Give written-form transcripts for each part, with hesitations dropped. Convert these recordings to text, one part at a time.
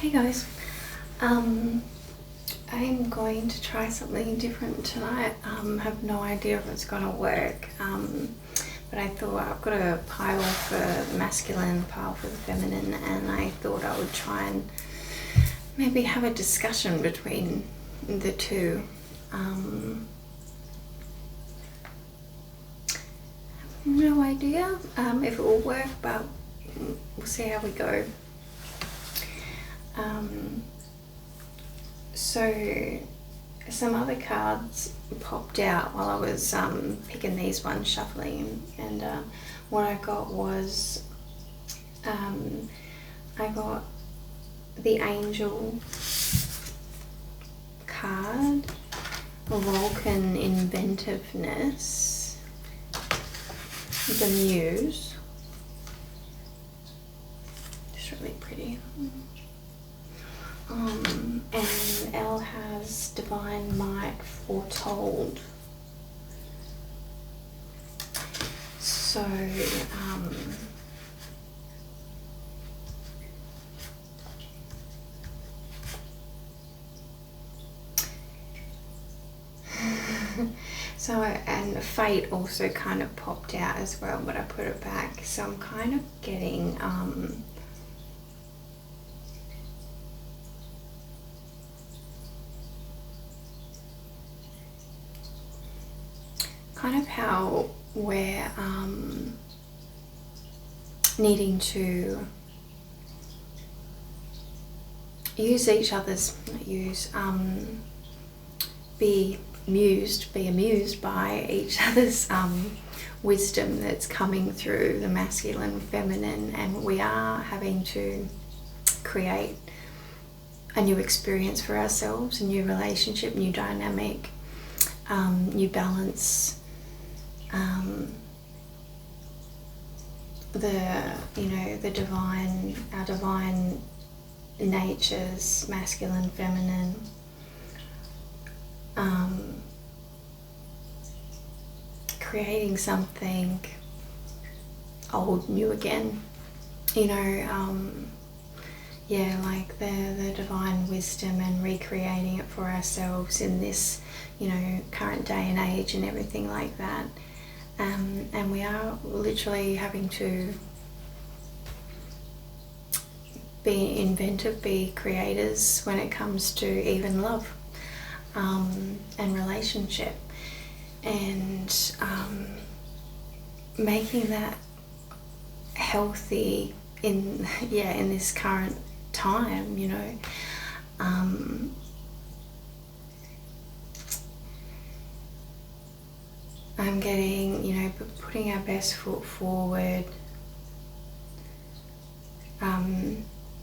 Hey guys, I'm going to try something different tonight. Have no idea if it's going to work, but I thought I've got a pile for the masculine, a pile for the feminine, and I thought I would try and maybe have a discussion between the two. No idea if it will work, but we'll see how we go. So some other cards popped out while I was picking these ones, shuffling, and what I got was I got the Angel card, Vulcan Inventiveness, the Muse, just really pretty. And L has Divine Might Foretold. So, and Fate also kind of popped out as well, but I put it back. So I'm kind of getting kind of how we're needing to use each other's, be amused by each other's wisdom that's coming through the masculine and feminine, and we are having to create a new experience for ourselves, a new relationship, new dynamic, new balance. The divine, our divine natures, masculine, feminine, creating something old, new again, like the divine wisdom, and recreating it for ourselves in this, current day and age and everything like that. And we are literally having to be inventive, be creators when it comes to even love and relationship, and making that healthy in this current time. I'm getting, putting our best foot forward,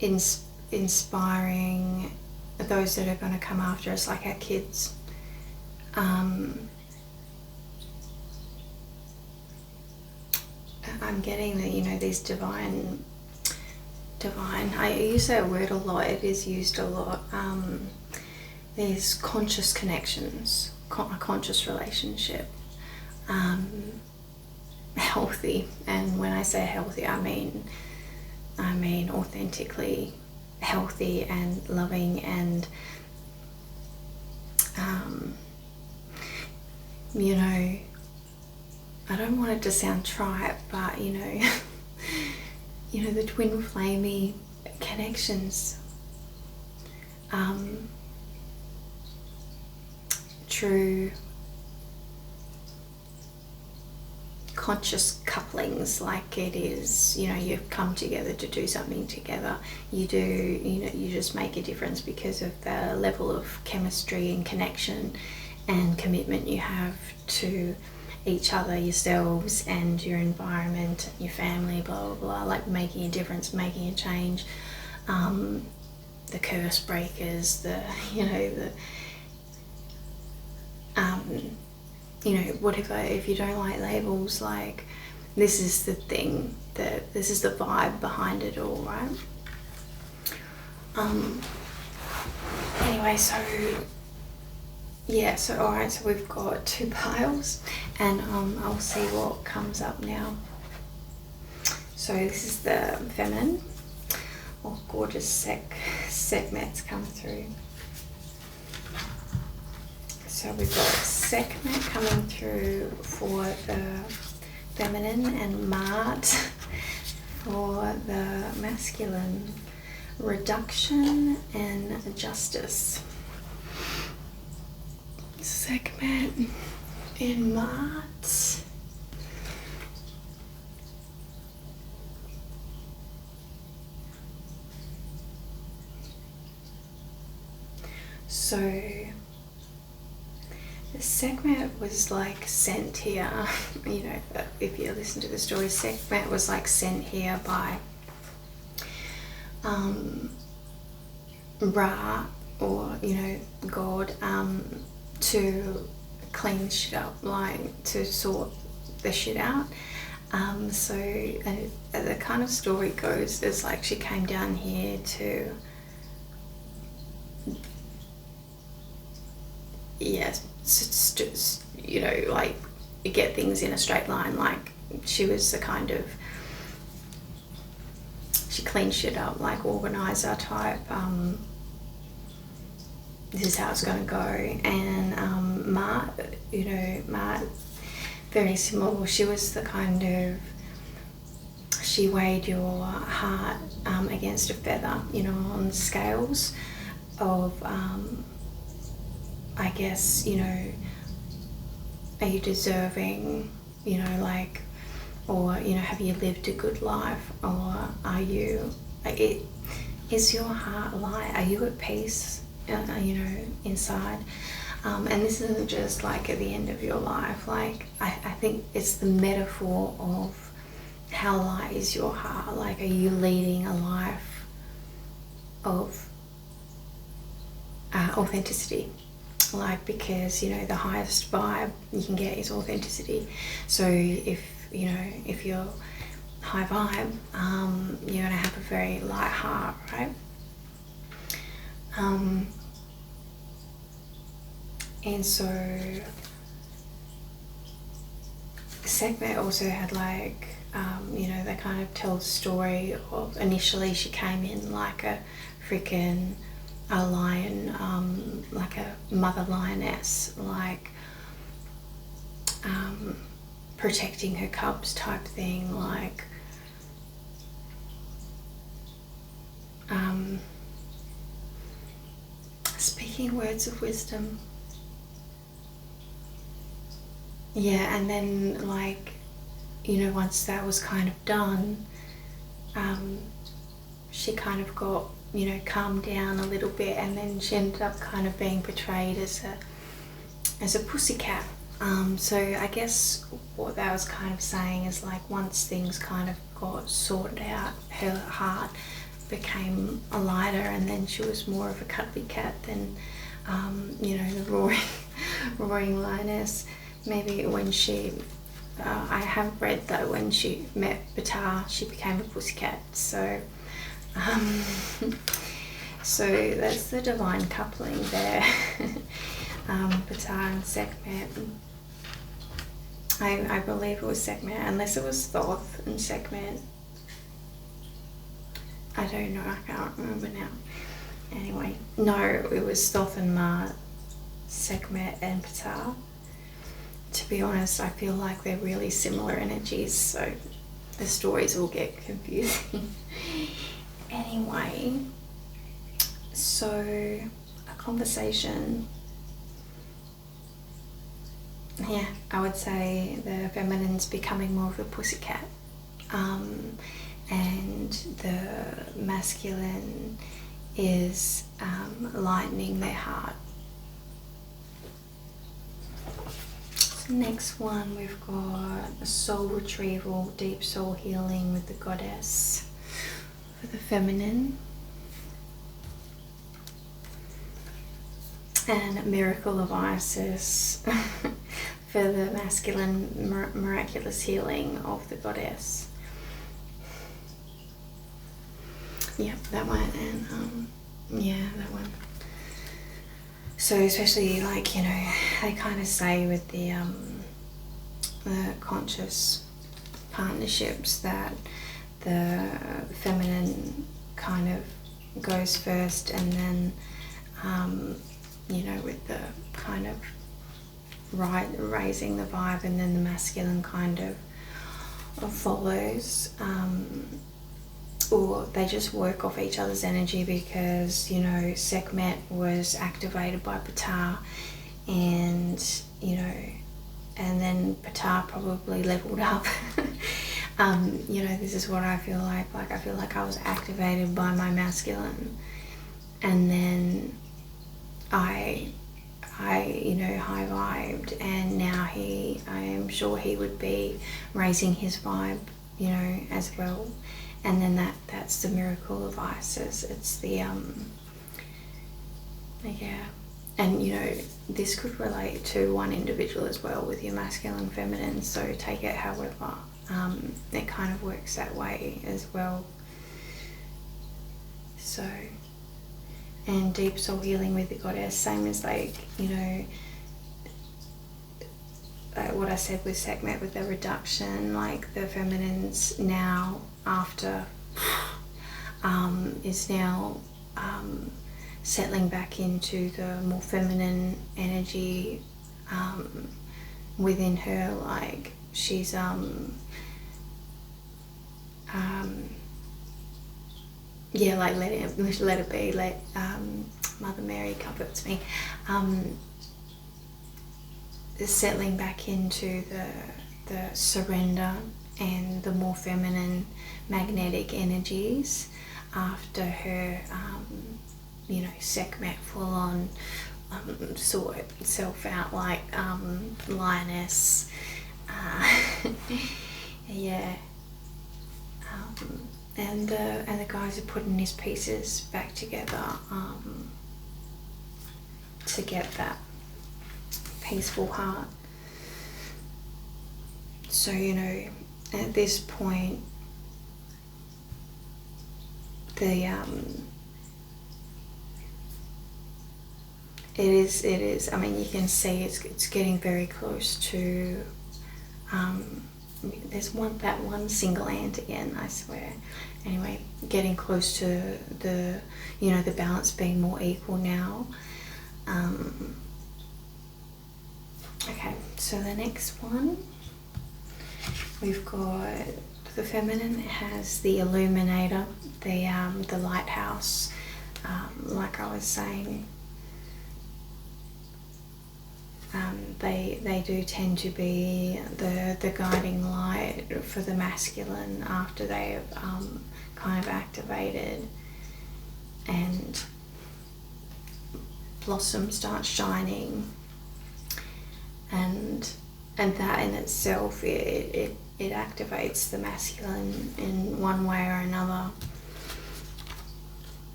inspiring those that are going to come after us, like our kids. I'm getting that, these divine, I use that word a lot, it is used a lot. There's conscious connections, a conscious relationship. Healthy, and when I say healthy, I mean authentically healthy and loving, and I don't want it to sound trite, but the twin flamey connections, true conscious couplings, like it is, you've come together to do something together. You just make a difference because of the level of chemistry and connection and commitment you have to each other, yourselves, and your environment, your family, blah blah blah, like making a difference, making a change. The curse breakers, whatever, if you don't like labels, like this is the thing, this is the vibe behind it all, right? Anyway, so alright, so we've got two piles, and I'll see what comes up now. So this is the feminine, or gorgeous Sekhmet's come through. So we've got Sekhmet coming through for the feminine and Mart for the masculine. Reduction and justice. Sekhmet in Mart. So the Sekhmet was like sent here, you know, if you listen to the story, Sekhmet was like sent here by Ra, or, you know, God, to clean shit up, like to sort the shit out. So the kind of story goes is like she came down here to, yes, you know, like get things in a straight line. Like she was the kind of, she cleaned shit up, like organizer type. This is how it's going to go. And Mart, you know, Mart, very similar. She was the kind of, she weighed your heart against a feather, you know, on scales of, I guess, you know, are you deserving, you know, like, or, you know, have you lived a good life, or are you, is your heart light? Are you at peace, you know, inside? And this isn't just like at the end of your life. Like, I think it's the metaphor of how light is your heart. Like, are you leading a life of authenticity? Like, because, you know, the highest vibe you can get is authenticity. So if, you know, if you're high vibe, you're going to have a very light heart, right? And so Sekhmet also had like, you know, they kind of tell the story of initially she came in like a freaking a lion, like a mother lioness, like protecting her cubs type thing, like speaking words of wisdom. Yeah, and then like, you know, once that was kind of done, she kind of got, you know, calmed down a little bit, and then she ended up kind of being portrayed as a pussycat. So I guess what that was kind of saying is like once things kind of got sorted out, her heart became a lighter, and then she was more of a cuddly cat than, you know, the roaring lioness. Maybe when she, I have read that when she met Batar, she became a pussycat. So, so that's the divine coupling there. Batar and Sekhmet. I believe it was Sekhmet, unless it was Thoth and Sekhmet. I don't know, I can't remember now. Anyway, no, it was Thoth and Mart, Sekhmet and Batar. To be honest, I feel like they're really similar energies, so the stories will get confusing. Anyway, so a conversation. Yeah, I would say the feminine's becoming more of a pussycat, and the masculine is lightening their heart. So next one, we've got a soul retrieval, deep soul healing with the goddess for the feminine, and miracle of Isis for the masculine, miraculous healing of the goddess. Yep, that one, and yeah, that one. So especially like, you know, they kind of say with the conscious partnerships that the feminine kind of goes first, and then you know, with the kind of raising the vibe, and then the masculine kind of follows, or they just work off each other's energy, because, you know, Sekhmet was activated by Ptah, and, you know, and then Ptah probably leveled up. You know, this is what I feel like I feel like I was activated by my masculine, and then I you know, high vibed, and now I am sure he would be raising his vibe, you know, as well. And then that's the miracle of Isis. It's the yeah. And, you know, this could relate to one individual as well with your masculine, feminine, so take it however. It kind of works that way as well. So, and deep soul healing with the goddess, same as, like, you know, what I said with Sekhmet, with the reduction, like the feminines now after is now settling back into the more feminine energy within her. Like, she's yeah, like let it be, let Mother Mary comforts me, settling back into the surrender and the more feminine magnetic energies after her you know, Sekhmet full on sort itself out like lioness. Yeah. And the guys are putting his pieces back together to get that peaceful heart. So, you know, at this point, the it is, I mean, you can see it's getting very close to there's that one single ant again, I swear. Anyway, getting close to the, you know, the balance being more equal now. Okay, so the next one, we've got the feminine. It has the illuminator, the lighthouse, like I was saying. They do tend to be the guiding light for the masculine after they have kind of activated, and blossom starts shining, and that in itself, it activates the masculine in one way or another.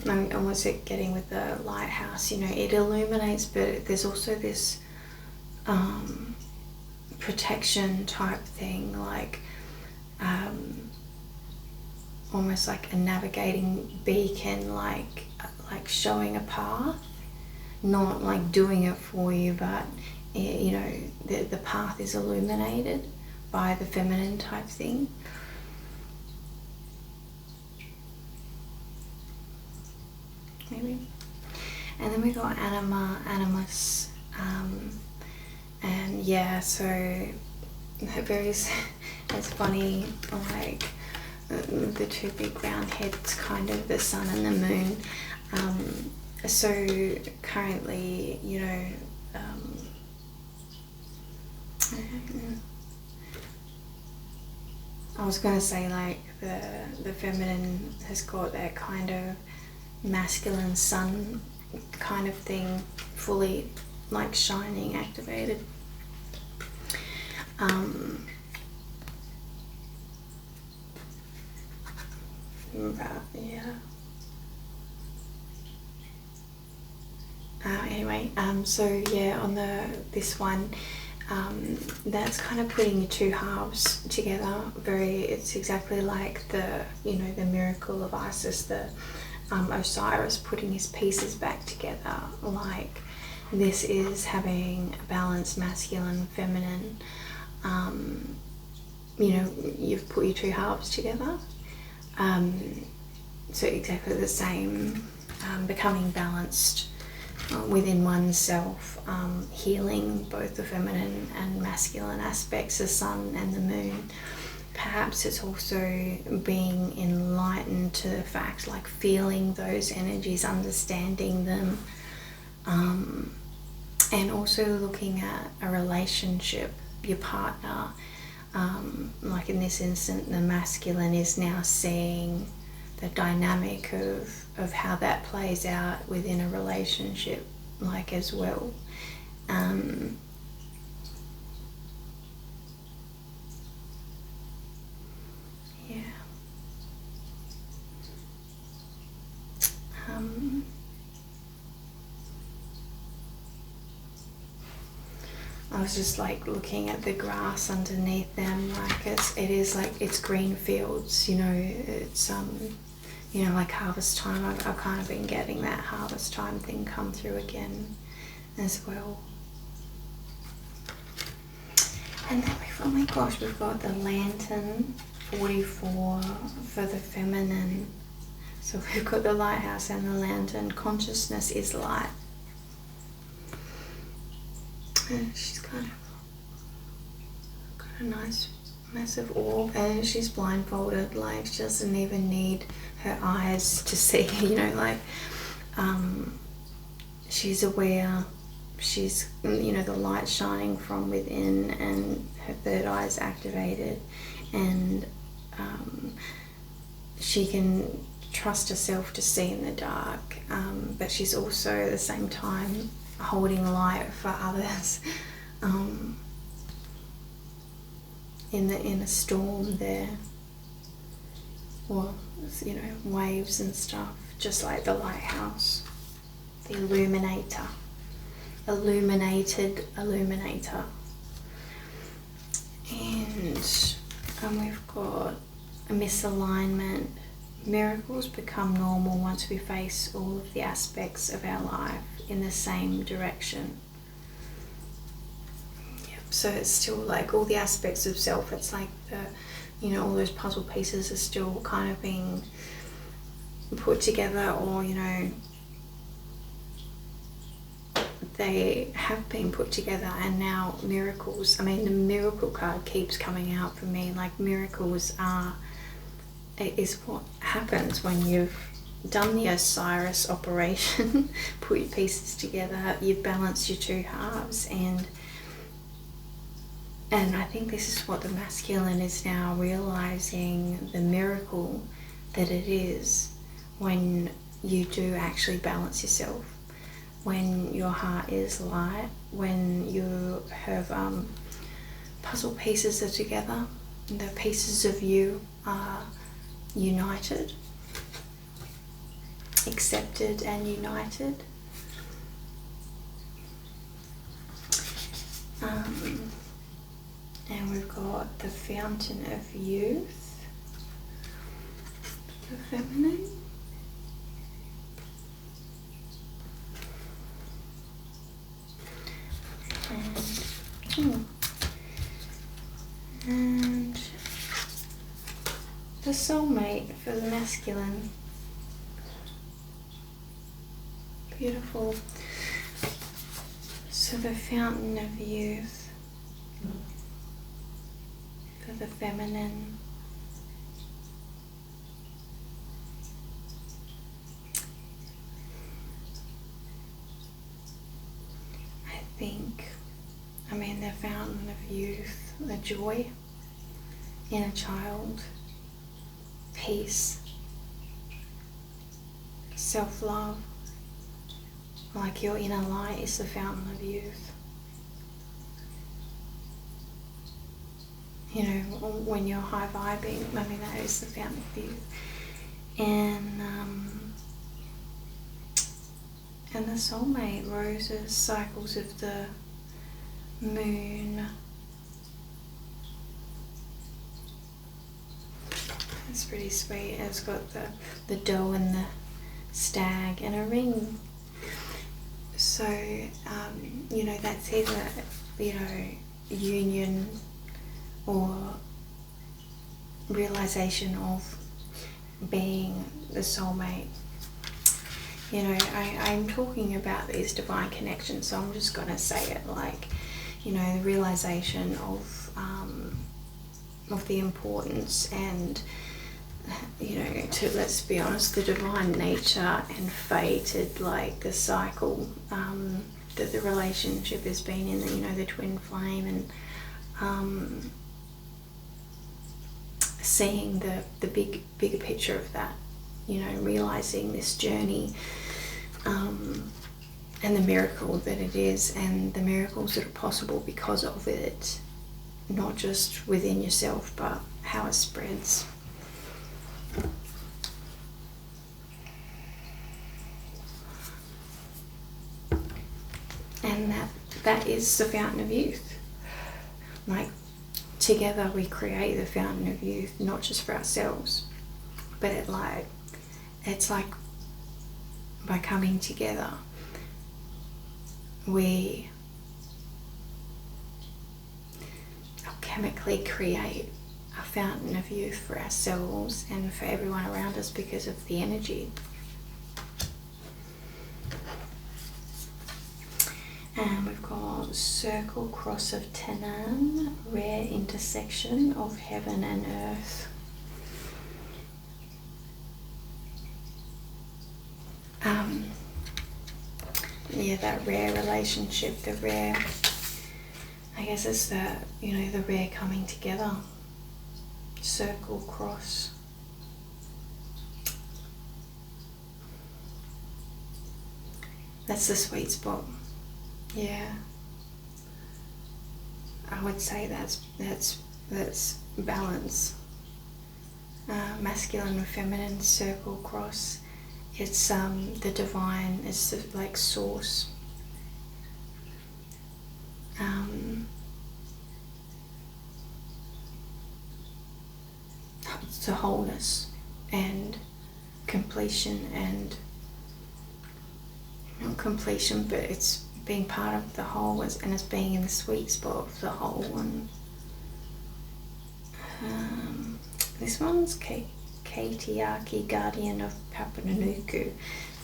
And what's it getting with the lighthouse? You know, it illuminates, but there's also this protection type thing, like almost like a navigating beacon, like showing a path, not like doing it for you, but you know, the path is illuminated by the feminine type thing. Maybe. And then we got animus, and yeah, so very, it's funny, like the two big round heads, kind of the sun and the moon. So currently, you know, I was gonna say, like, the feminine has got that kind of masculine sun kind of thing, fully like shining, activated. But yeah. Anyway, so yeah, on this one, that's kind of putting your two halves together. It's exactly like the, you know, the miracle of Isis, the Osiris putting his pieces back together. Like, this is having a balanced masculine, feminine, you've put your two halves together. So exactly the same, becoming balanced within oneself, healing both the feminine and masculine aspects, the sun and the moon. Perhaps it's also being enlightened to the fact, like feeling those energies, understanding them, and also looking at a relationship, your partner. Like in this instant, the masculine is now seeing the dynamic of how that plays out within a relationship, like as well. I was just like looking at the grass underneath them, like it's green fields, it's like harvest time. I've kind of been getting that harvest time thing come through again as well. And then oh my gosh, we've got the lantern 44 for the feminine. So we've got the lighthouse and the lantern. Consciousness is light. And she's kind of got a nice massive orb, and she's blindfolded, like she doesn't even need her eyes to see, she's aware, she's, the light shining from within, and her third eye is activated, and she can trust herself to see in the dark, but she's also at the same time holding light for others. In a storm there, or waves and stuff, just like the lighthouse, the illuminator, illuminated illuminator. And we've got a misalignment. Miracles become normal once we face all of the aspects of our life in the same direction. So it's still like all the aspects of self, it's like all those puzzle pieces are still kind of being put together, or they have been put together, and now miracles, the miracle card keeps coming out for me. Like miracles is what happens when you've done the Osiris operation, put your pieces together, you've balanced your two halves, and I think this is what the masculine is now realizing, the miracle that it is when you do actually balance yourself, when your heart is light, when you have puzzle pieces are together, the pieces of you are united, accepted and united. And we've got the fountain of youth, the feminine. And the soulmate for the masculine. Beautiful. So the fountain of youth for the feminine. I think, the fountain of youth, the joy in a child, peace, self-love, like your inner light is the fountain of youth. When you're high vibing, that is the fountain of youth. And the soulmate, roses, cycles of the moon. It's pretty sweet. It's got the doe and the stag and a ring. So, that's either, union or realization of being the soulmate. You know, I'm talking about these divine connections, so I'm just going to say it like, you know, the realization of the importance and, you know, to, let's be honest, the divine nature and fated, like the cycle that the relationship has been in, you know, the twin flame, and seeing the bigger picture of that, you know, realizing this journey, and the miracle that it is, and the miracles that are possible because of it, not just within yourself, but how it spreads. And that is the fountain of youth. Like, together we create the fountain of youth, not just for ourselves, but it's like by coming together, we alchemically create a fountain of youth for ourselves and for everyone around us because of the energy. And we've got circle cross of Tenan, rare intersection of heaven and earth. Yeah, that rare relationship, the rare, I guess it's the, you know, the rare coming together. Circle cross. That's the sweet spot. Yeah. I would say that's balance. Masculine and feminine, circle cross. It's the divine, it's the, like, source. It's the wholeness and completion, and not completion, but it's being part of the whole, and it's being in the sweet spot of the whole one. This one's Kaitiaki, guardian of Papanuku.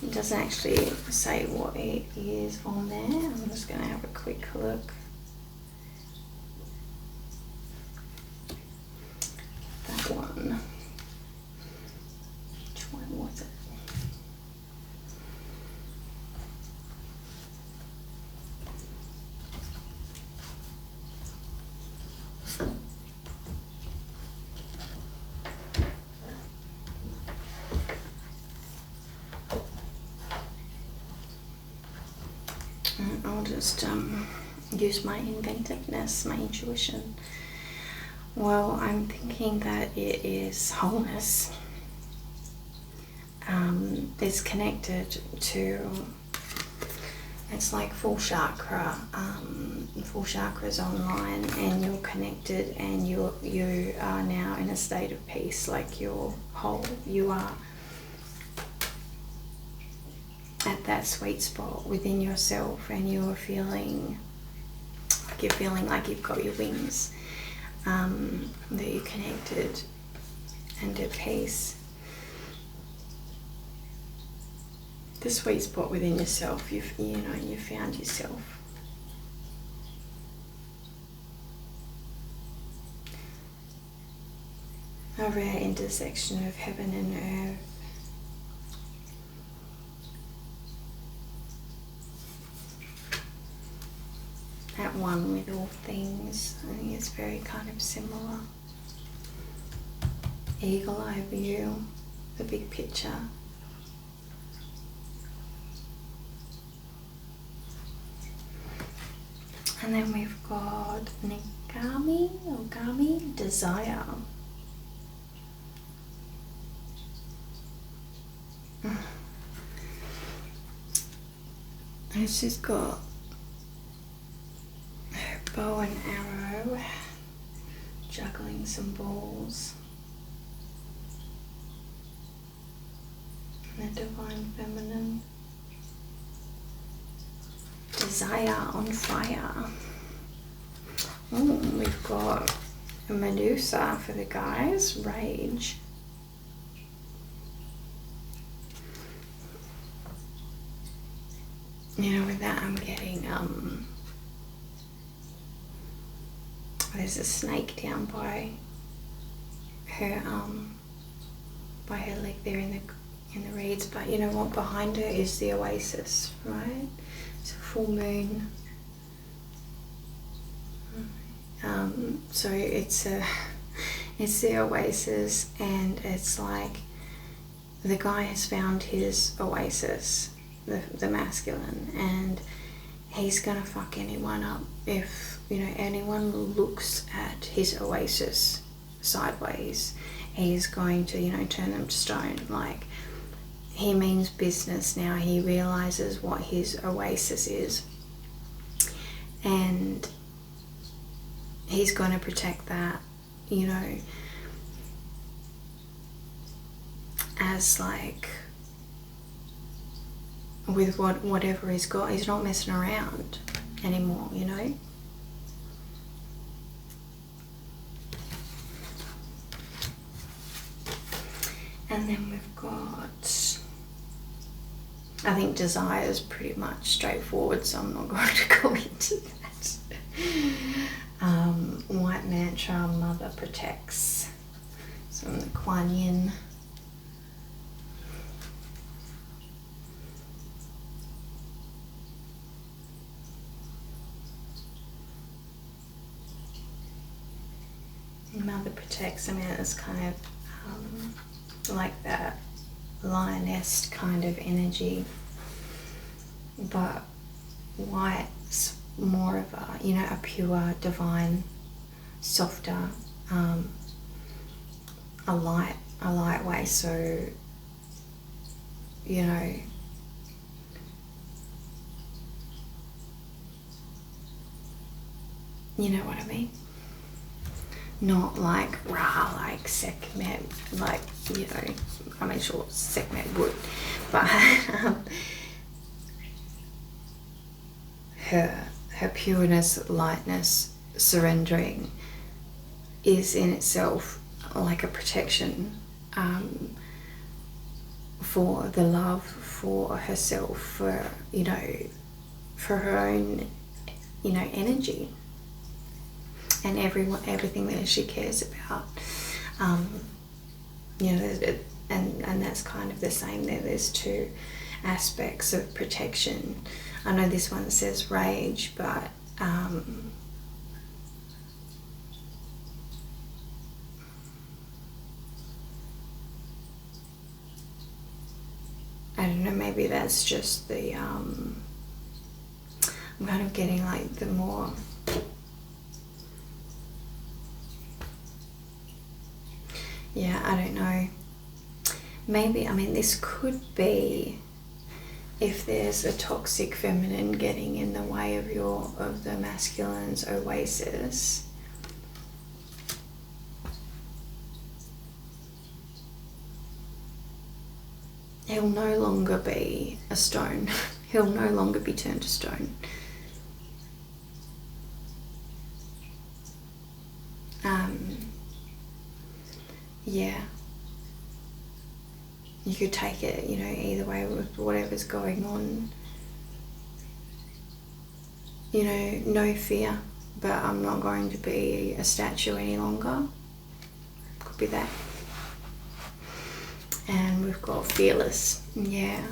It doesn't actually say what it is on there. I'm just going to have a quick look. That one. Which one was it? I'll just use my inventiveness, my intuition. Well, I'm thinking that it is wholeness. It's connected to, it's like full chakra. Full chakra is online, and you're connected, and you are now in a state of peace. Like, you're whole. You are at that sweet spot within yourself, and you're feeling like you've got your wings, that you're connected and at peace. The sweet spot within yourself, you found yourself. A rare intersection of heaven and earth. At one with all things. I think it's very kind of similar. Eagle eye view, the big picture. And then we've got Gami, desire. And she's got her bow and arrow, juggling some balls. And the divine feminine. Desire on fire. Oh, we've got Medusa for the guys, rage. You know, with that I'm getting, there's a snake down by her leg there in the reeds, but you know what, behind her is the oasis, right? It's a full moon. So it's the oasis, and it's like the guy has found his oasis, the masculine, and he's gonna fuck anyone up if, you know, anyone looks at his oasis sideways. He's going to, you know, turn them to stone. Like, he means business now. He realizes what his oasis is, and he's going to protect that, you know, as like with whatever he's got. He's not messing around anymore, you know. And then we've got, I think desire is pretty much straightforward, so I'm not going to go into that. White mantra, mother protects. So I'm the Kuan Yin. Mother protects, I mean, it's kind of like that lioness kind of energy, but white's more of a, you know, a pure, divine, softer, a light way. So, you know, what I mean? Not like rah, like Sekhmet, like, you know, I mean, sure, Sekhmet would, but her pureness, lightness, surrendering is in itself like a protection for the love for herself, for, you know, for her own, you know, energy, and everything that she cares about. You know, and that's kind of the same there. There's two aspects of protection. I know this one says rage, but I don't know, maybe that's just the I'm kind of getting like the more, yeah, I don't know. Maybe, I mean, this could be if there's a toxic feminine getting in the way of the masculine's oasis. He'll no longer be a stone. He'll no longer be turned to stone. Yeah. You could take it, you know, either way with whatever's going on. You know, no fear, but I'm not going to be a statue any longer. Could be that. And we've got fearless, yeah.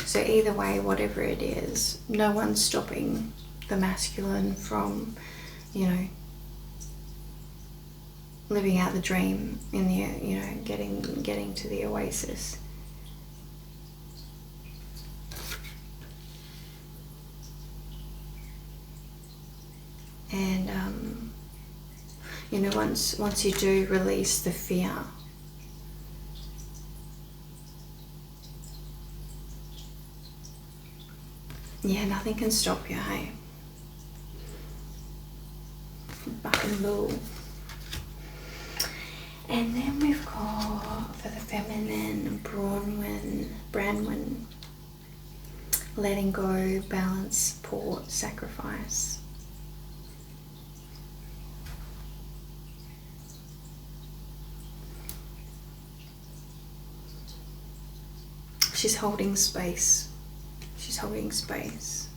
So either way, whatever it is, no one's stopping the masculine from, you know, living out the dream in the, you know, getting to the oasis. And you know, once you do release the fear, yeah, nothing can stop you, hey? Fucking bull. And then we've got, for the feminine, Branwen, letting go, balance, support, sacrifice. she's holding space. She's holding space.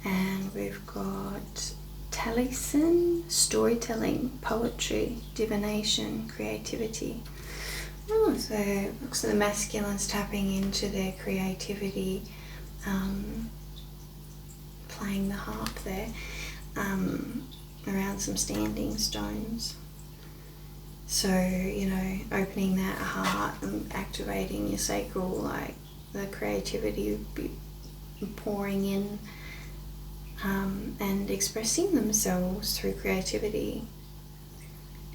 And we've got Taliesin, storytelling, poetry, divination, creativity. Oh, so looks like the masculine's tapping into their creativity, playing the harp there, around some standing stones. So, you know, opening that heart and activating your sacral, like the creativity would be pouring in, and expressing themselves through creativity.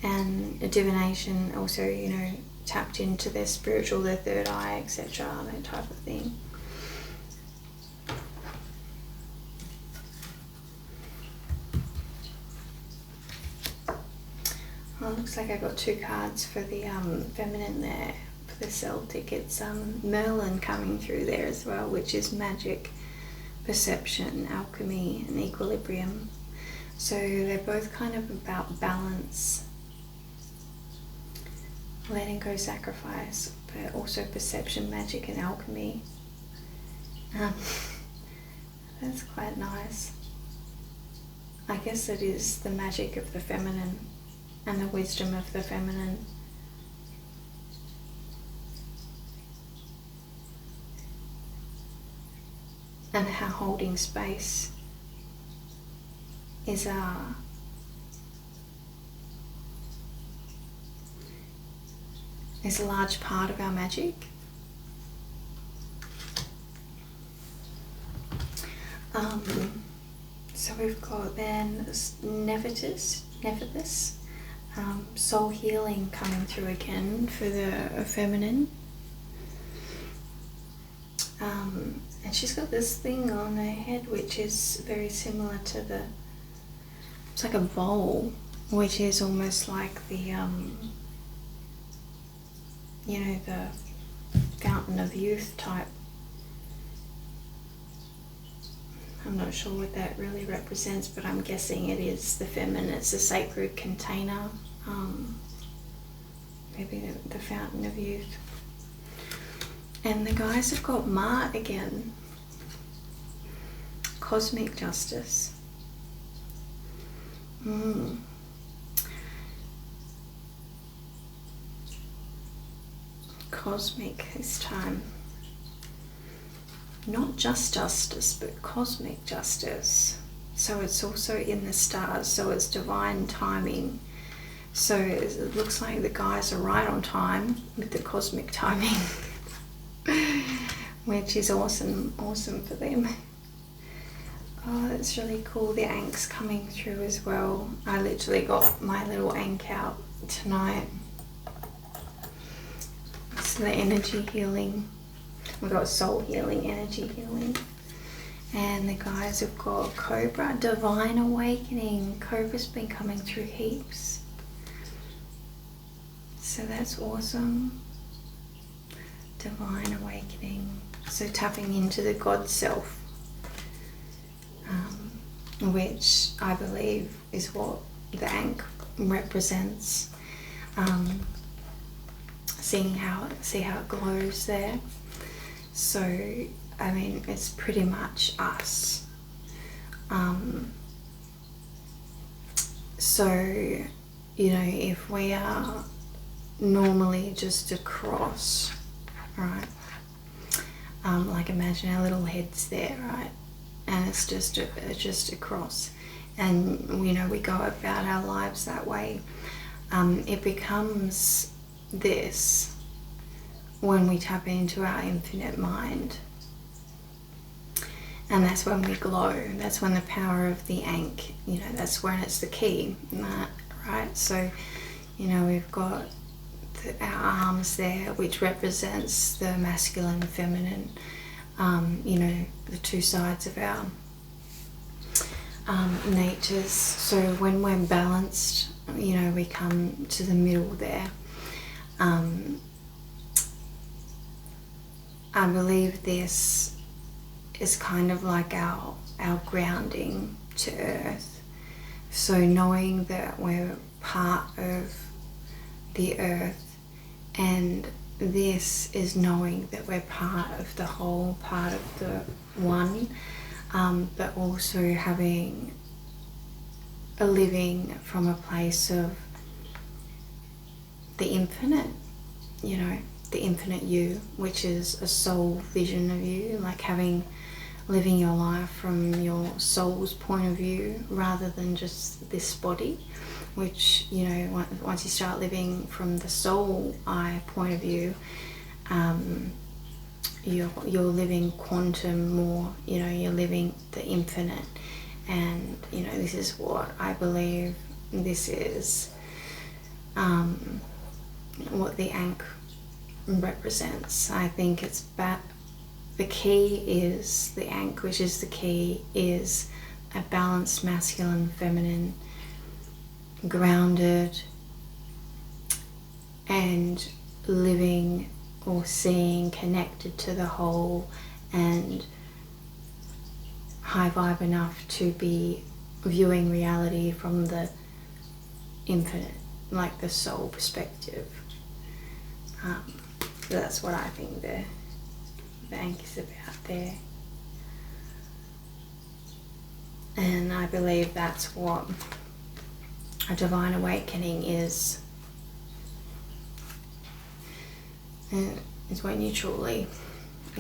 And a divination also, you know, tapped into their spiritual, their third eye, etc., that type of thing. Well, it looks like I got 2 cards for the feminine there, for the Celtic. It's Merlin coming through there as well, which is magic, perception, alchemy, and equilibrium. So they're both kind of about balance, letting go, sacrifice, but also perception, magic, and alchemy. That's quite nice. I guess it is the magic of the feminine and the wisdom of the feminine. And how holding space is a large part of our magic. So we've got then Nephthys, soul healing coming through again for the feminine. And she's got this thing on her head which is very similar to it's like a bowl, which is almost like the, you know, the fountain of youth type. I'm not sure what that really represents, but I'm guessing it is the feminine. It's a sacred container, maybe the fountain of youth. And the guys have got Mart again, cosmic justice. Cosmic this time. Not just justice, but cosmic justice. So it's also in the stars, so it's divine timing. So it looks like the guys are right on time with the cosmic timing, which is awesome for them. Oh, that's really cool. The Ank's coming through as well. I literally got my little Ank out tonight. So the energy healing. We've got soul healing, energy healing. And the guys have got Cobra, divine awakening. Cobra's been coming through heaps. So that's awesome. Divine awakening. So tapping into the God self, which I believe is what the Ankh represents. See how it glows there. So, I mean, it's pretty much us. So, you know, if we are normally just across, right? Like imagine our little heads there, right? And it's just across. And, you know, we go about our lives that way. It becomes this when we tap into our infinite mind. And that's when we glow. That's when the power of the Ankh, you know, that's when it's the key, right? So, you know, we've got our arms there, which represents the masculine and feminine, you know, the two sides of our natures. So when we're balanced, you know, we come to the middle there. I believe this is kind of like our grounding to earth. So knowing that we're part of the earth, and this is knowing that we're part of the whole, part of the one, but also having a living from a place of the infinite, you know, the infinite you, which is a soul vision of you, like living your life from your soul's point of view rather than just this body, which, you know, once you start living from the soul eye point of view, you're living quantum more, you know, you're living the infinite. And, you know, this is what I believe this is, what the ankh represents. I think it's the key is the ankh, which is the key, is a balanced masculine, feminine, grounded, and living or seeing connected to the whole, and high vibe enough to be viewing reality from the infinite, like the soul perspective. So that's what I think the ankh is about there. And I believe that's what a divine awakening is. Is when you truly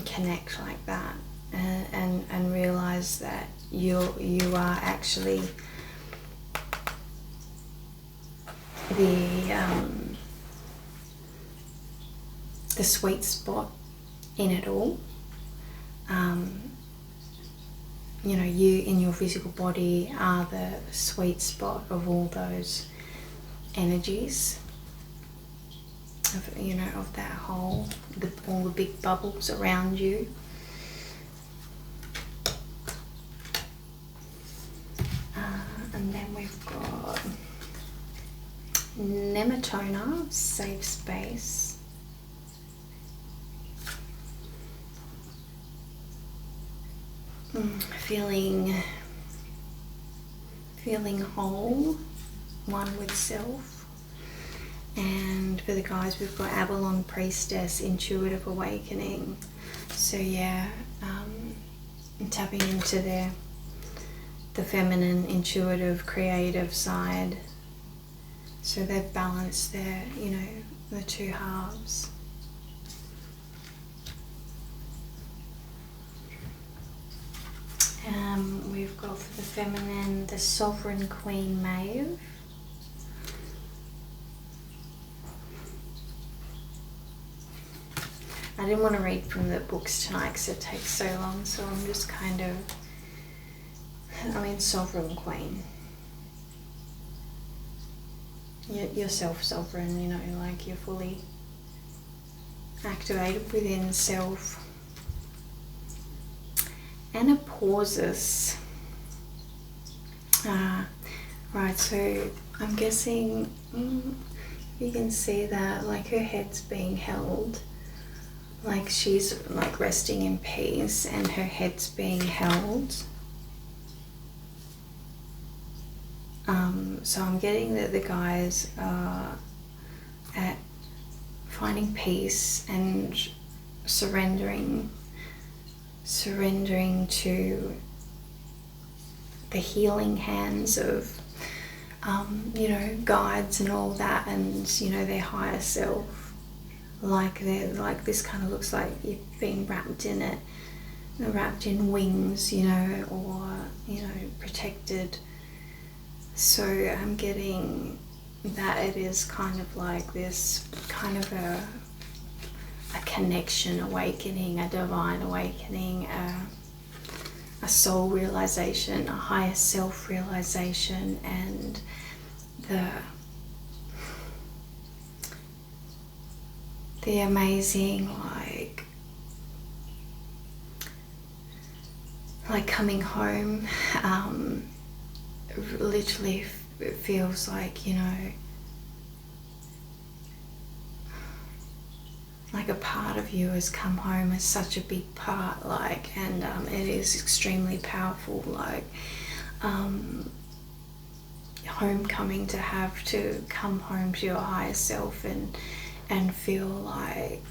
connect like that, and realize that you are actually the sweet spot in it all. You know, you in your physical body are the sweet spot of all those energies, of, you know, of that whole, all the big bubbles around you. And then we've got Nematona, safe space. Feeling whole, one with self. And for the guys, we've got Avalon Priestess, intuitive awakening. So yeah, tapping into the feminine, intuitive, creative side. So they've balanced their, you know, the two halves. We've got for the feminine, the Sovereign Queen Maeve. I didn't want to read from the books tonight because it takes so long, so I'm just kind of, Sovereign Queen. You're self-sovereign, you know, like you're fully activated within self. And a pauses. Right, so I'm guessing you can see that, like, her head's being held, like she's like resting in peace and her head's being held. So I'm getting that the guys are at finding peace and surrendering to the healing hands of you know, guides and all that, and you know, their higher self. Like this kind of looks like you've been wrapped in it, wrapped in wings, you know, or you know, protected. So I'm getting that it is kind of like this kind of a connection awakening, a divine awakening, a soul realization, a higher self realization, and the amazing, like coming home. Literally it feels like, you know, like a part of you has come home as such a big part, like, and it is extremely powerful, like, homecoming, to have to come home to your higher self and feel like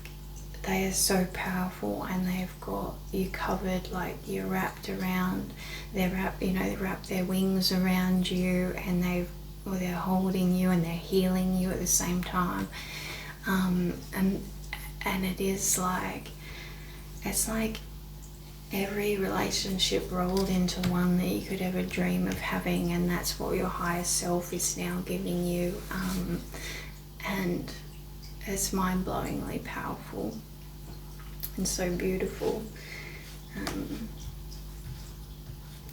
they are so powerful and they've got you covered, like you're wrapped around, they wrap their wings around you, and they're holding you and they're healing you at the same time. And it is like, it's like every relationship rolled into one that you could ever dream of having, and that's what your higher self is now giving you. And it's mind-blowingly powerful and so beautiful,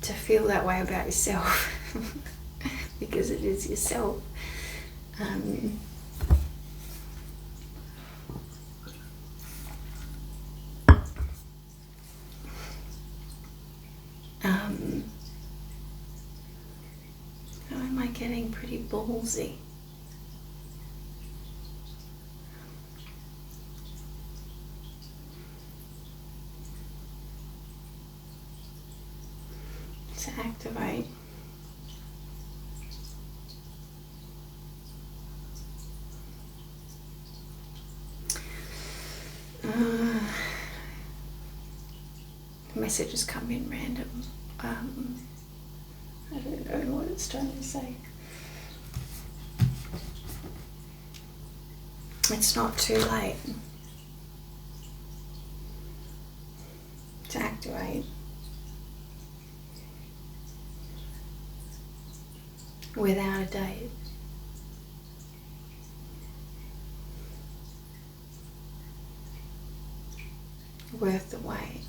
to feel that way about yourself because it is yourself. How am I getting pretty ballsy? To activate. Messages come in random. I don't know what it's trying to say. It's not too late to activate. Without a date. Worth the wait.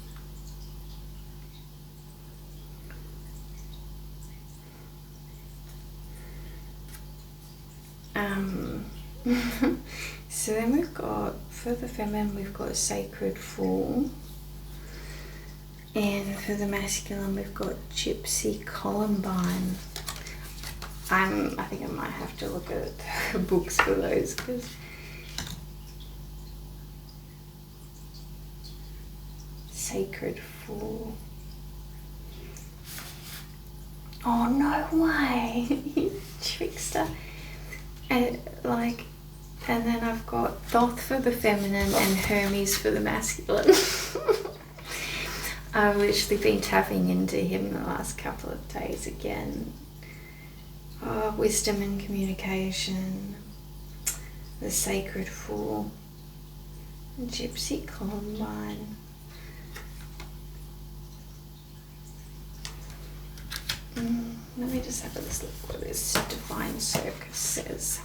So then we've got, for the feminine, we've got Sacred Fool. And for the masculine, we've got Gypsy Columbine. I think I might have to look at the books for those, because Sacred Fool. Oh, no way! You trickster. And then I've got Thoth for the feminine and Hermes for the masculine. I've literally been tapping into him the last couple of days again. Oh, wisdom and communication, the Sacred Fool, Gypsy Columbine. Let me just have a look what this Divine Circus says.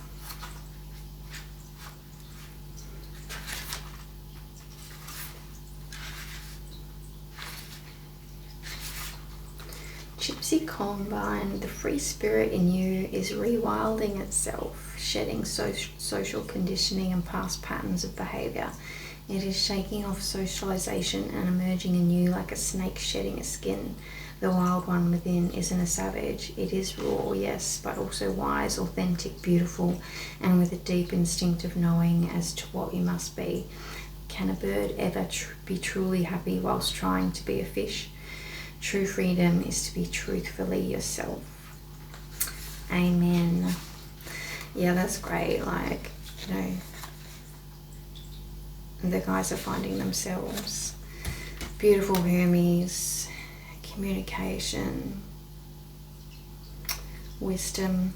Gypsy Columbine, the free spirit in you is rewilding itself, shedding social conditioning and past patterns of behaviour. It is shaking off socialisation and emerging anew like a snake shedding a skin. The wild one within isn't a savage. It is raw, yes, but also wise, authentic, beautiful, and with a deep instinct of knowing as to what you must be. Can a bird ever be truly happy whilst trying to be a fish? True freedom is to be truthfully yourself. Amen. Yeah, that's great. Like, you know, the guys are finding themselves. Beautiful Hermes, communication, wisdom.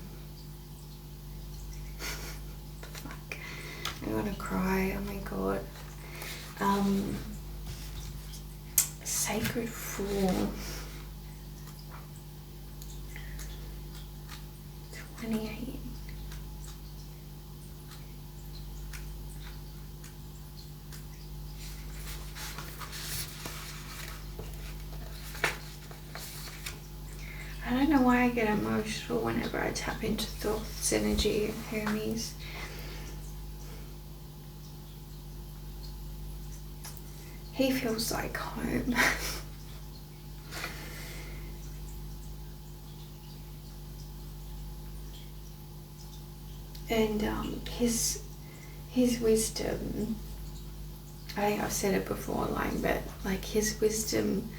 Fuck, I'm gonna cry. Oh my god. Sacred Fool. 28. I don't know why I get emotional whenever I tap into Thoth's energy of Hermes. He feels like home. And his wisdom I think I've said it before, like, but like his wisdom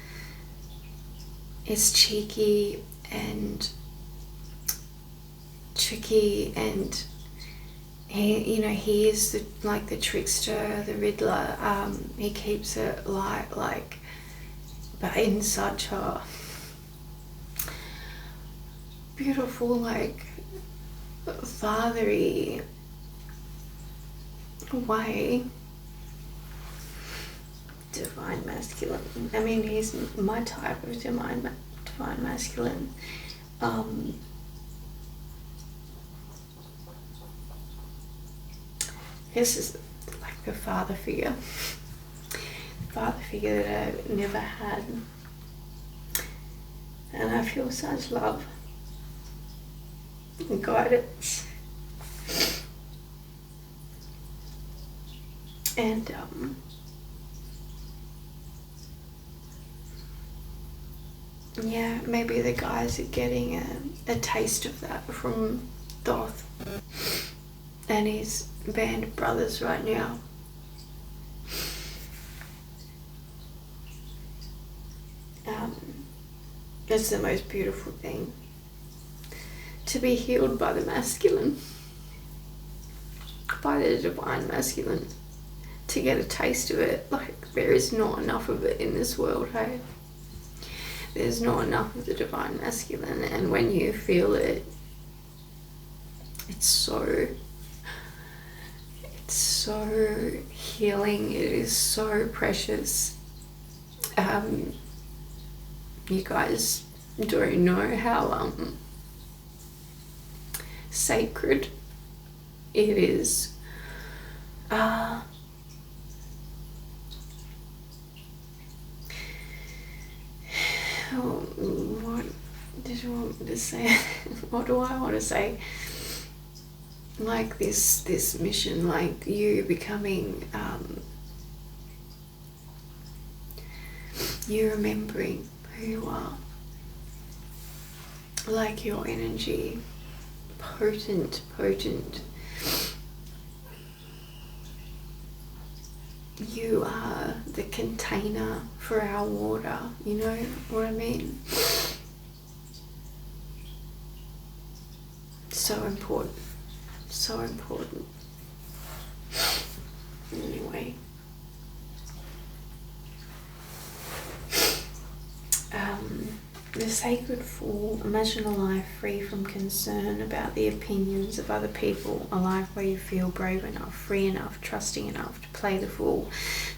is cheeky and tricky, and he, you know, he is the trickster, the Riddler. He keeps it light, like, but in such a beautiful, like, fatherly way. Divine masculine. I mean, he's my type of divine masculine. This is like the father figure that I've never had, and I feel such love and guidance, and yeah, maybe the guys are getting a taste of that from Doth and his band of brothers right now. It's the most beautiful thing to be healed by the masculine, by the divine masculine, to get a taste of it. Like, there is not enough of it in this world, hey? There's not enough of the divine masculine, and when you feel it, it's so healing. It is so precious. You guys don't know how sacred it is. What did you want me to say? What do I want to say? Like this mission, like you becoming, you remembering who you are, like your energy, potent. You are the container for our water, you know what I mean? So important. So important. Anyway. The sacred fool. Imagine a life free from concern about the opinions of other people. A life where you feel brave enough, free enough, trusting enough to play the fool,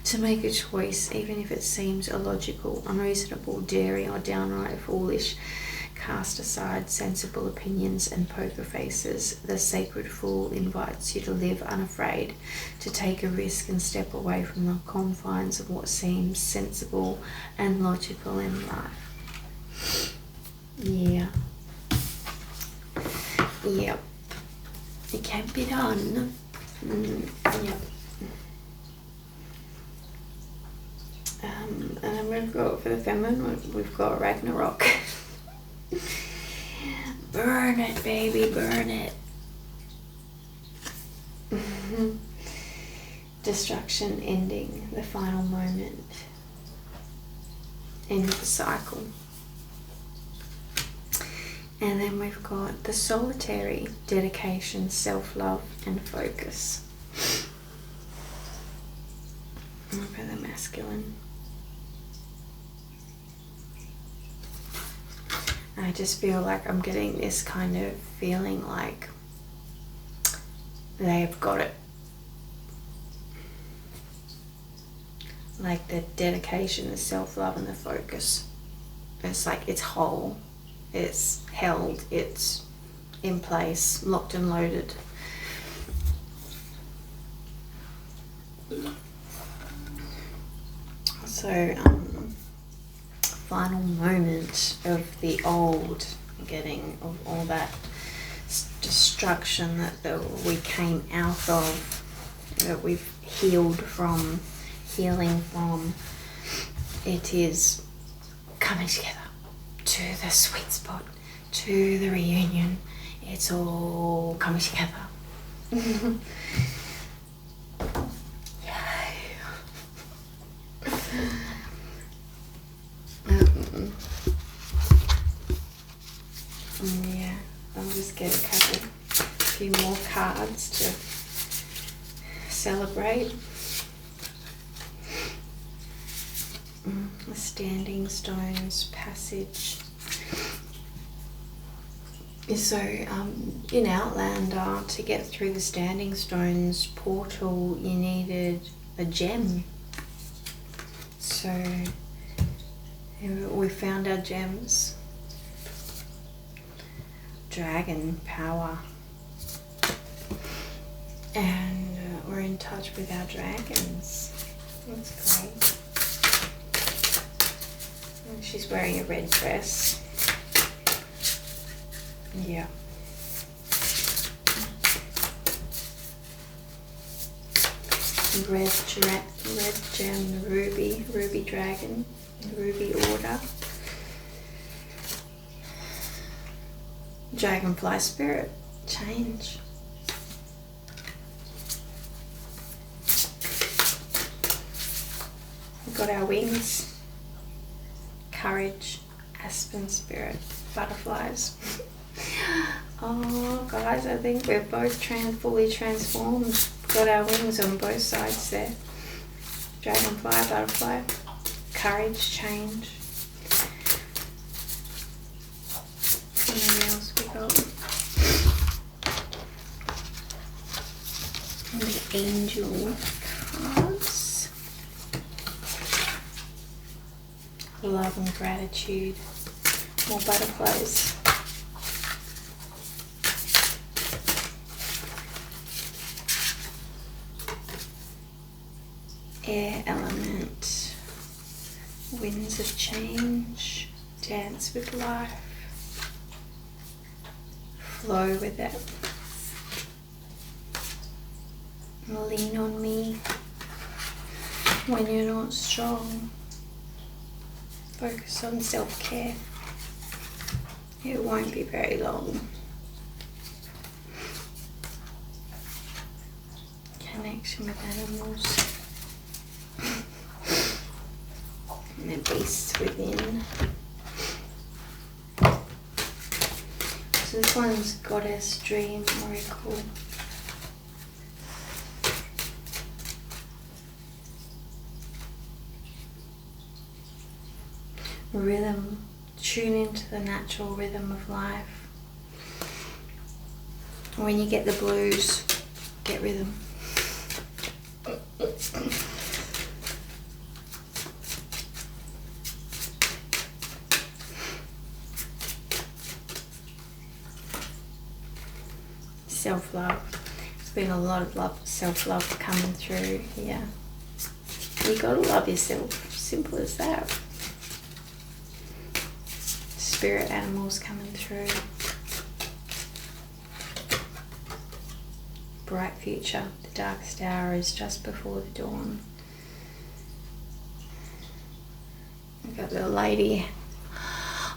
to make a choice, even if it seems illogical, unreasonable, daring, or downright foolish. Cast aside sensible opinions and poker faces. The sacred fool invites you to live unafraid, to take a risk and step away from the confines of what seems sensible and logical in life. Yeah. Yep. It can be done. Yep. And I'm going to go for the feminine. We've got Ragnarok. Burn it, baby, burn it. Destruction, ending, the final moment. End of the cycle. And then we've got the solitary, dedication, self-love, and focus. For the masculine. I just feel like I'm getting this kind of feeling like they've got it. Like the dedication, the self-love, and the focus. It's like it's whole. It's held, it's in place, locked and loaded. So, final moment of the old, getting of all that destruction that we came out of, that we've healing from. It is coming together to the sweet spot, to the reunion. It's all coming together. Yay. Yeah, I'll just get a few more cards to celebrate. The Standing Stones passage. So in Outlander, to get through the Standing Stones portal, you needed a gem. So we found our gems. Dragon power. And we're in touch with our dragons. That's great. And she's wearing a red dress. Yeah. Red gem, the ruby dragon, the ruby order. Dragonfly spirit, change. We've got our wings, courage, aspen spirit, butterflies. Oh guys, I think we're both fully transformed. Got our wings on both sides there. Dragonfly, butterfly, courage, change. What else we got? And the angel cards. Love and gratitude. More butterflies. Air element, winds of change, dance with life, flow with it, lean on me when you're not strong, focus on self-care, it won't be very long, connection with animals. And the beasts within. So this one's Goddess Dream Oracle. Rhythm. Tune into the natural rhythm of life. When you get the blues, get rhythm. Self-love. There's been a lot of self-love coming through here. You gotta love yourself. Simple as that. Spirit animals coming through. Bright future. The darkest hour is just before the dawn. We've got the lady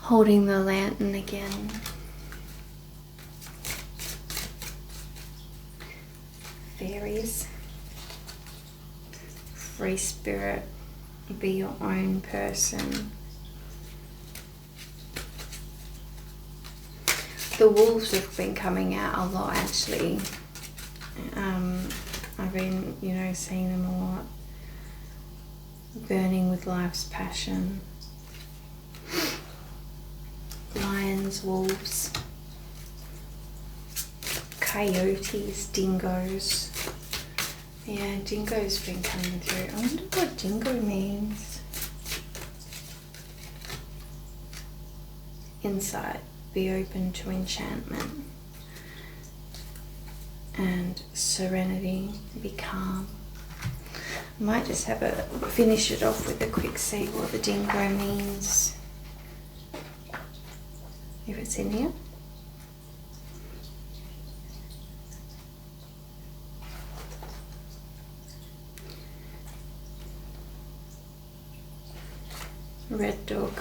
holding the lantern again. Fairies, free spirit, be your own person. The wolves have been coming out a lot actually. I've been, seeing them a lot. Burning with life's passion. Lions, wolves. Coyotes, dingoes. Yeah, dingo's been coming through. I wonder what dingo means. Insight, be open to enchantment. And serenity, be calm. I might just finish it off with a quick see what the dingo means. If it's in here. Red dog.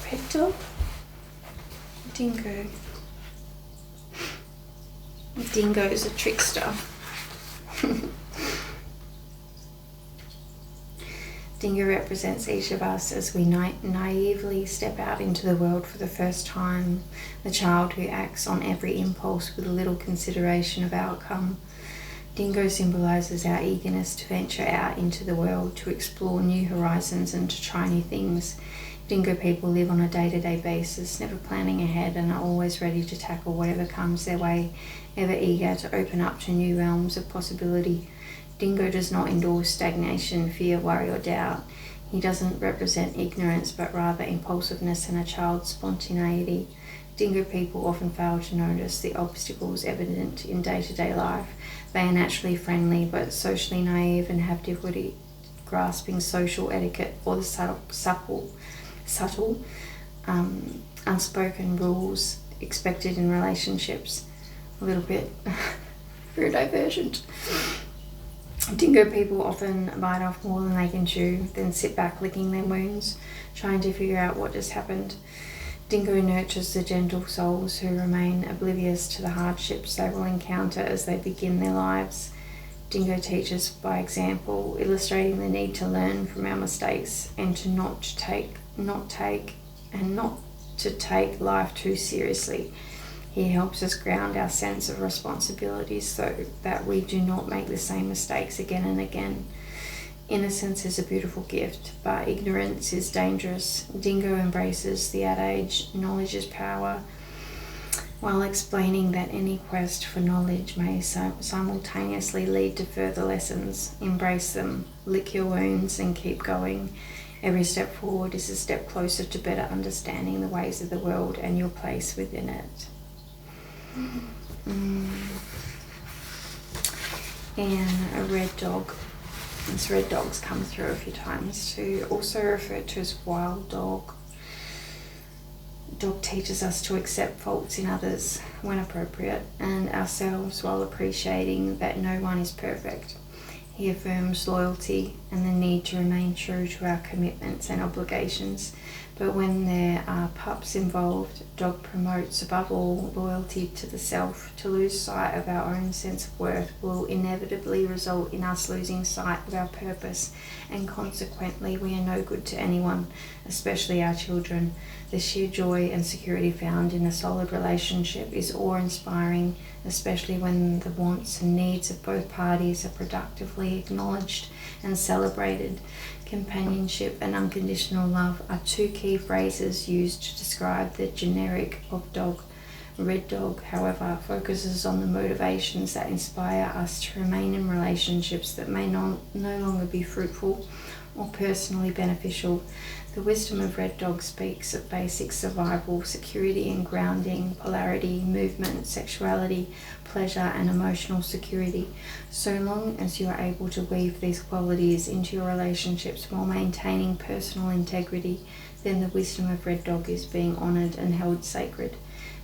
Red dog? Dingo. Dingo's a trickster. Dingo represents each of us as we naively step out into the world for the first time, the child who acts on every impulse with little consideration of outcome. Dingo symbolises our eagerness to venture out into the world, to explore new horizons and to try new things. Dingo people live on a day-to-day basis, never planning ahead, and are always ready to tackle whatever comes their way, ever eager to open up to new realms of possibility. Dingo does not endorse stagnation, fear, worry or doubt. He doesn't represent ignorance but rather impulsiveness and a child's spontaneity. Dingo people often fail to notice the obstacles evident in day-to-day life. They are naturally friendly but socially naive and have difficulty grasping social etiquette or the subtle, unspoken rules expected in relationships. A little bit very divergent. Dingo people often bite off more than they can chew, then sit back licking their wounds, trying to figure out what just happened. Dingo nurtures the gentle souls who remain oblivious to the hardships they will encounter as they begin their lives. Dingo teaches by example, illustrating the need to learn from our mistakes and to not to take life too seriously. He helps us ground our sense of responsibility so that we do not make the same mistakes again and again. Innocence is a beautiful gift, but ignorance is dangerous. Dingo embraces the adage, knowledge is power, while explaining that any quest for knowledge may simultaneously lead to further lessons. Embrace them, lick your wounds and keep going. Every step forward is a step closer to better understanding the ways of the world and your place within it. And a red dog. This red dog's come through a few times too. Also referred to as wild dog. Dog teaches us to accept faults in others when appropriate and ourselves while appreciating that no one is perfect. He affirms loyalty and the need to remain true to our commitments and obligations. But when there are pups involved, dog promotes above all loyalty to the self. To lose sight of our own sense of worth will inevitably result in us losing sight of our purpose, and consequently we are no good to anyone, especially our children. The sheer joy and security found in a solid relationship is awe-inspiring, especially when the wants and needs of both parties are productively acknowledged and celebrated. Companionship and unconditional love are two key phrases used to describe the generic of dog. Red dog, however, focuses on the motivations that inspire us to remain in relationships that may no longer be fruitful or personally beneficial. The wisdom of red dog speaks of basic survival, security and grounding, polarity, movement, sexuality, pleasure and emotional security. So long as you are able to weave these qualities into your relationships while maintaining personal integrity, then the wisdom of red dog is being honoured and held sacred.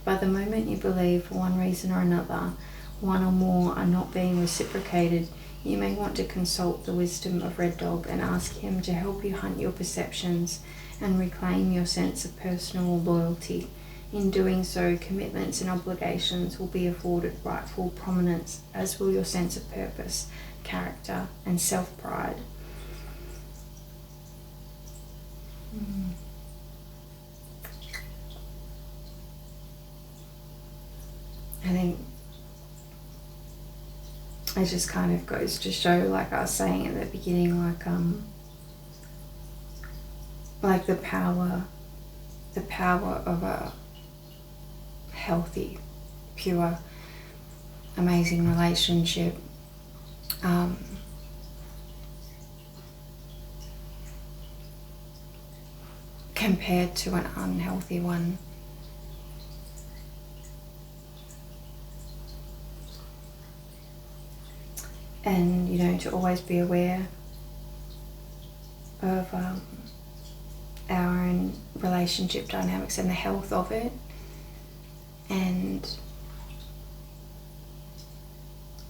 By the moment you believe for one reason or another, one or more are not being reciprocated, you may want to consult the wisdom of Red Dog and ask him to help you hunt your perceptions and reclaim your sense of personal loyalty. In doing so, commitments and obligations will be afforded rightful prominence, as will your sense of purpose, character, and self-pride. I think it just kind of goes to show, like I was saying at the beginning, like the power of a healthy, pure, amazing relationship. Compared to an unhealthy one. And, you know, to always be aware of our own relationship dynamics and the health of it. And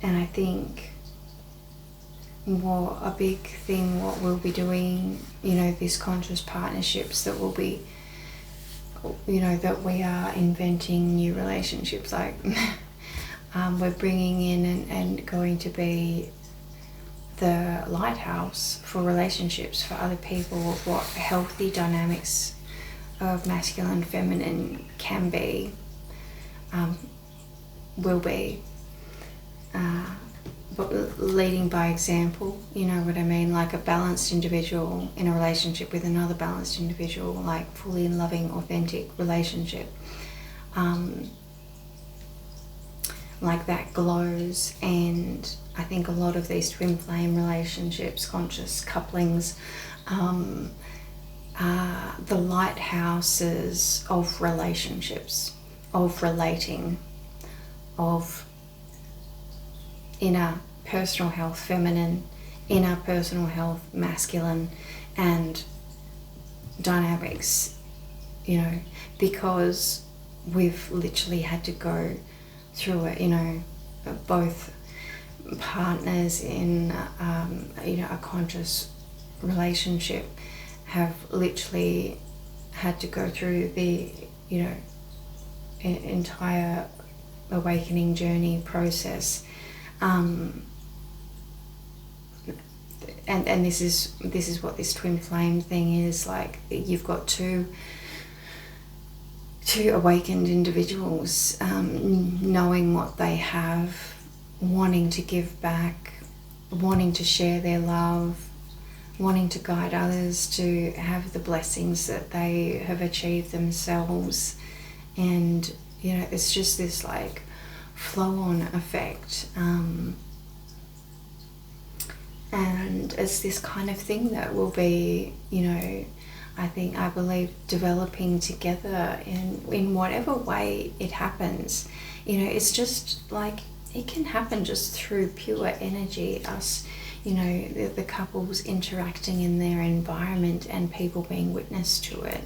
I think what we'll be doing, you know, these conscious partnerships that will be, you know, that we are inventing new relationships, like we're bringing in and going to be the lighthouse for relationships for other people of what healthy dynamics of masculine and feminine can be, will be, but leading by example, you know what I mean, like a balanced individual in a relationship with another balanced individual, like fully loving, authentic relationship, like that glows. And I think a lot of these twin flame relationships, conscious couplings, are the lighthouses of relationships, of relating, of inner personal health feminine, inner personal health masculine, and dynamics, you know, because we've literally had to go through it, you know, both partners in you know, a conscious relationship have literally had to go through the, you know, entire awakening journey process, and this is what this twin flame thing is. Like, you've got two awakened individuals, knowing what they have, wanting to give back, wanting to share their love, wanting to guide others to have the blessings that they have achieved themselves. And, you know, it's just this like flow-on effect, and it's this kind of thing that will be, you know, I believe developing together in whatever way it happens. You know, it's just like, it can happen just through pure energy, us, you know, the couples interacting in their environment and people being witness to it.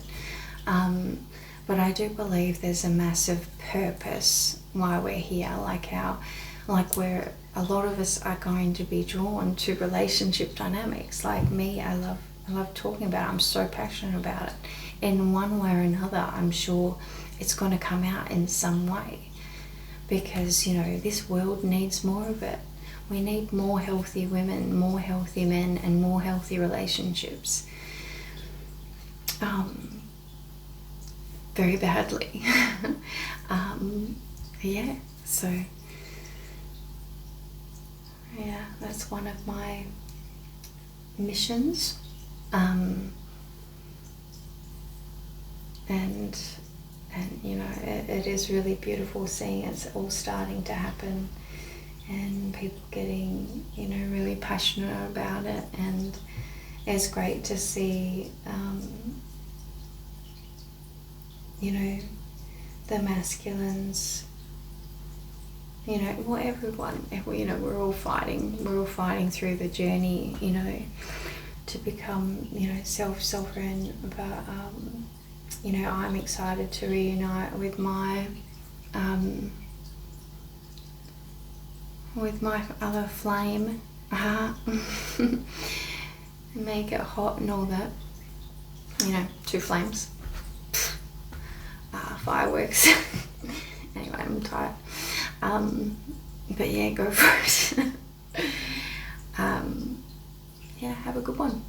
But I do believe there's a massive purpose why we're here, like where a lot of us are going to be drawn to relationship dynamics. Like me, I love talking about it. I'm so passionate about it. In one way or another, I'm sure it's going to come out in some way, because, you know, this world needs more of it. We need more healthy women, more healthy men, and more healthy relationships. Very badly. Yeah, so yeah, that's one of my missions. And you know, it is really beautiful seeing it's all starting to happen, and people getting, you know, really passionate about it. And it's great to see, you know, the masculines, you know, well, everyone, you know, we're all fighting through the journey, you know, to become, you know, self-sovereign. But you know, I'm excited to reunite with my other flame, make it hot and all that, you know, two flames, fireworks. Anyway, I'm tired. But yeah, go for it. Yeah, have a good one.